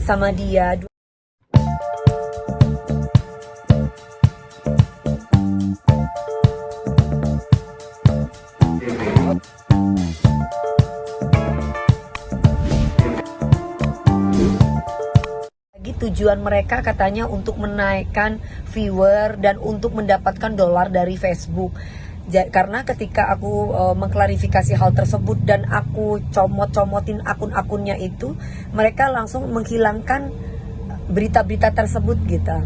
sama dia. Tujuan mereka katanya untuk menaikkan viewer dan untuk mendapatkan dolar dari Facebook. Karena ketika aku mengklarifikasi hal tersebut dan aku comot-comotin akun-akunnya itu, mereka langsung menghilangkan berita-berita tersebut gitu.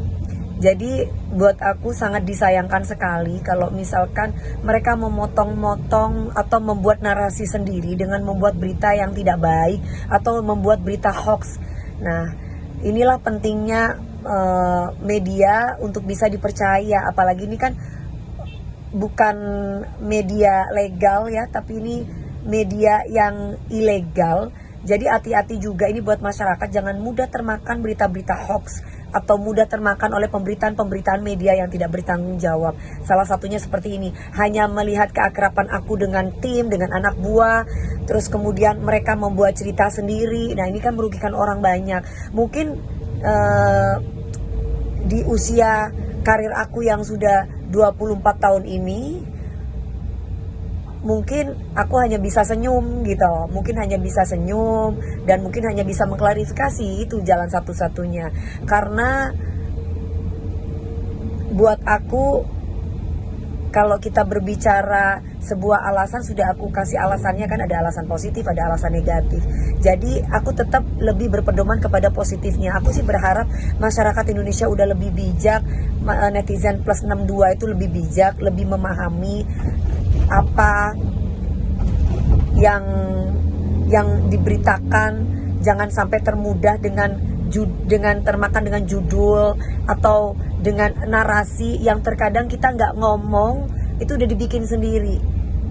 Jadi buat aku sangat disayangkan sekali kalau misalkan mereka memotong-motong atau membuat narasi sendiri dengan membuat berita yang tidak baik atau membuat berita hoax. Nah, inilah pentingnya media untuk bisa dipercaya, apalagi ini kan bukan media legal ya, tapi ini media yang ilegal. Jadi hati-hati juga ini buat masyarakat, jangan mudah termakan berita-berita hoax atau mudah termakan oleh pemberitaan-pemberitaan media yang tidak bertanggung jawab. Salah satunya seperti ini, hanya melihat keakraban aku dengan tim, dengan anak buah, terus kemudian mereka membuat cerita sendiri. Nah, ini kan merugikan orang banyak. Mungkin di usia karir aku yang sudah 24 tahun ini, mungkin aku hanya bisa senyum gitu, mungkin hanya bisa senyum dan mungkin hanya bisa mengklarifikasi, itu jalan satu-satunya. Karena buat aku, kalau kita berbicara sebuah alasan, sudah aku kasih alasannya kan, ada alasan positif, ada alasan negatif. Jadi aku tetap lebih berpedoman kepada positifnya. Aku sih berharap masyarakat Indonesia udah lebih bijak, netizen plus 62 itu lebih bijak, lebih memahami apa yang diberitakan. Jangan sampai termudah dengan termakan dengan judul atau dengan narasi yang terkadang kita nggak ngomong, itu udah dibikin sendiri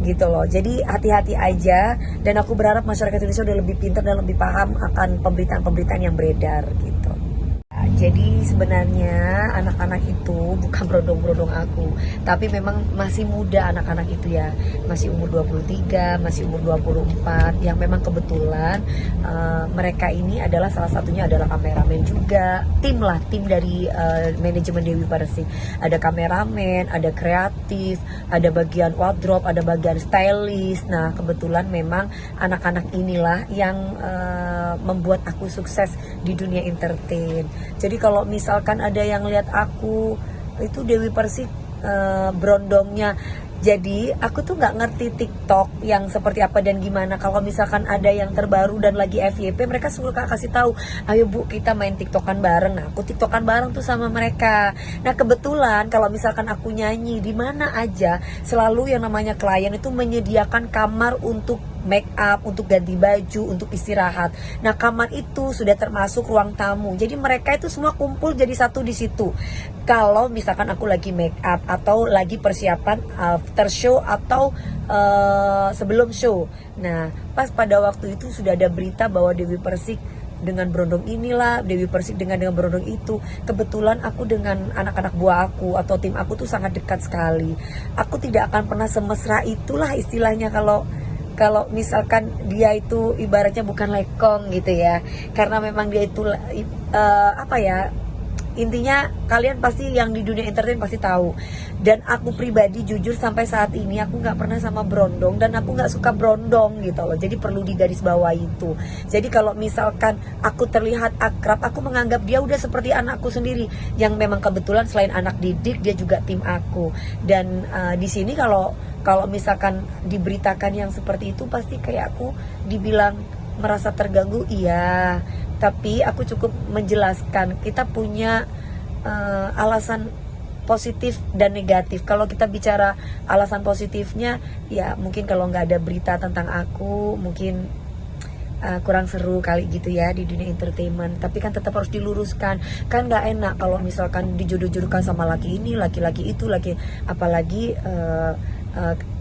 gitu loh. Jadi hati-hati aja, dan aku berharap masyarakat Indonesia udah lebih pintar dan lebih paham akan pemberitaan-pemberitaan yang beredar gitu. Jadi sebenarnya anak-anak itu bukan berondong-berondong aku, tapi memang masih muda anak-anak itu ya, masih umur 23, masih umur 24, yang memang kebetulan mereka ini adalah salah satunya adalah kameramen juga, tim dari manajemen Dewi Persik. Ada kameramen, ada kreatif, ada bagian wardrobe, ada bagian stylist. Nah, kebetulan memang anak-anak inilah yang membuat aku sukses di dunia entertain. Jadi kalau misalkan ada yang lihat aku itu Dewi Persik berondongnya, jadi aku tuh nggak ngerti TikTok yang seperti apa dan gimana. Kalau misalkan ada yang terbaru dan lagi FYP, mereka suka kasih tahu, ayo Bu kita main TikTokan bareng. Nah, aku TikTokan bareng tuh sama mereka. Nah, kebetulan kalau misalkan aku nyanyi di mana aja, selalu yang namanya klien itu menyediakan kamar untuk make up, untuk ganti baju, untuk istirahat. Nah, kamar itu sudah termasuk ruang tamu. Jadi mereka itu semua kumpul jadi satu di situ. Kalau misalkan aku lagi make up atau lagi persiapan after show atau sebelum show. Nah, pas pada waktu itu sudah ada berita bahwa Dewi Persik dengan berondong inilah, Dewi Persik dengan berondong itu. Kebetulan aku dengan anak-anak buah aku atau tim aku tuh sangat dekat sekali. Aku tidak akan pernah semesra itulah istilahnya kalau misalkan dia itu ibaratnya bukan lekong gitu ya, karena memang dia itu intinya kalian pasti yang di dunia entertain pasti tahu. Dan aku pribadi jujur sampai saat ini aku nggak pernah sama berondong, dan aku nggak suka berondong gitu loh. Jadi perlu digaris bawah itu. Jadi kalau misalkan aku terlihat akrab, aku menganggap dia udah seperti anakku sendiri, yang memang kebetulan selain anak didik dia juga tim aku. Dan di sini kalau misalkan diberitakan yang seperti itu, pasti kayak aku dibilang merasa terganggu, iya. Tapi aku cukup menjelaskan, kita punya alasan positif dan negatif. Kalau kita bicara alasan positifnya, ya mungkin kalau nggak ada berita tentang aku, mungkin kurang seru kali gitu ya di dunia entertainment. Tapi kan tetap harus diluruskan. Kan nggak enak kalau misalkan dijodoh-jodohkan sama laki ini, laki-laki itu,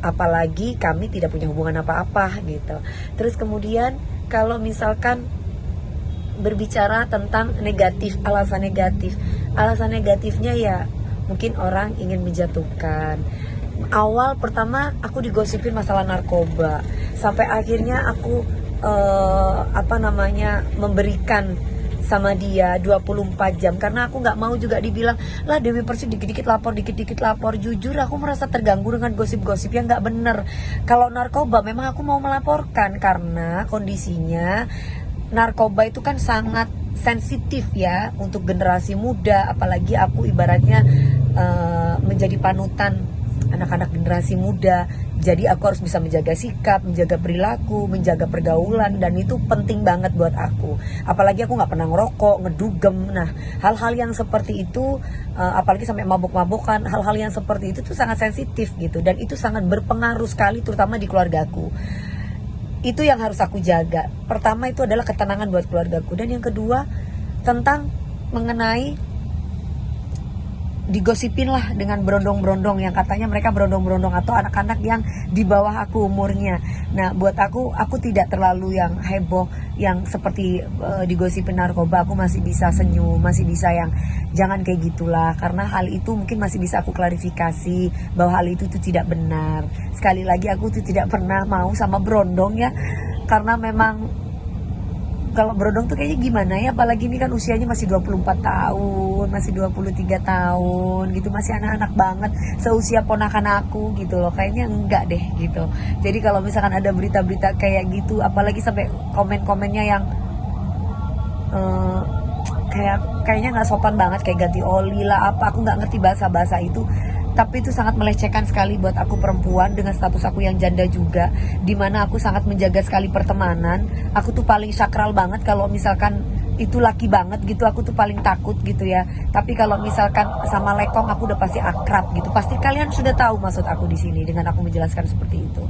apalagi kami tidak punya hubungan apa-apa gitu. Terus kemudian kalau misalkan berbicara tentang negatif, alasan negatifnya ya mungkin orang ingin menjatuhkan. Awal pertama aku digosipin masalah narkoba, sampai akhirnya aku memberikan sama dia 24 jam, karena aku nggak mau juga dibilang lah Dewi Persik dikit-dikit lapor. Jujur aku merasa terganggu dengan gosip-gosip yang nggak bener. Kalau narkoba memang aku mau melaporkan, karena kondisinya narkoba itu kan sangat sensitif ya untuk generasi muda, apalagi aku ibaratnya menjadi panutan anak-anak generasi muda. Jadi aku harus bisa menjaga sikap, menjaga perilaku, menjaga pergaulan, dan itu penting banget buat aku. Apalagi aku nggak pernah ngerokok, ngedugem. Nah, hal-hal yang seperti itu, apalagi sampai mabuk-mabukan, hal-hal yang seperti itu tuh sangat sensitif gitu, dan itu sangat berpengaruh sekali, terutama di keluargaku. Itu yang harus aku jaga. Pertama itu adalah ketenangan buat keluargaku, dan yang kedua tentang mengenai digosipin lah dengan berondong-berondong yang katanya mereka berondong-berondong atau anak-anak yang di bawah aku umurnya. Nah, buat aku tidak terlalu yang heboh yang seperti digosipin narkoba. Aku masih bisa senyum, masih bisa yang jangan kayak gitulah, karena hal itu mungkin masih bisa aku klarifikasi bahwa hal itu tuh tidak benar. Sekali lagi aku tuh tidak pernah mau sama berondong ya, karena memang kalau berondong tuh kayaknya gimana ya, apalagi ini kan usianya masih 24 tahun, masih 23 tahun gitu, masih anak-anak banget, seusia ponakan aku gitu loh. Kayaknya enggak deh gitu. Jadi kalau misalkan ada berita-berita kayak gitu, apalagi sampai komen-komennya yang kayaknya nggak sopan banget, kayak ganti oli lah apa, aku nggak ngerti bahasa-bahasa itu. Tapi itu sangat melecehkan sekali buat aku perempuan dengan status aku yang janda juga, dimana aku sangat menjaga sekali pertemanan. Aku tuh paling sakral banget kalau misalkan itu laki banget gitu, aku tuh paling takut gitu ya. Tapi kalau misalkan sama lekong aku udah pasti akrab gitu. Pasti kalian sudah tahu maksud aku di sini dengan aku menjelaskan seperti itu.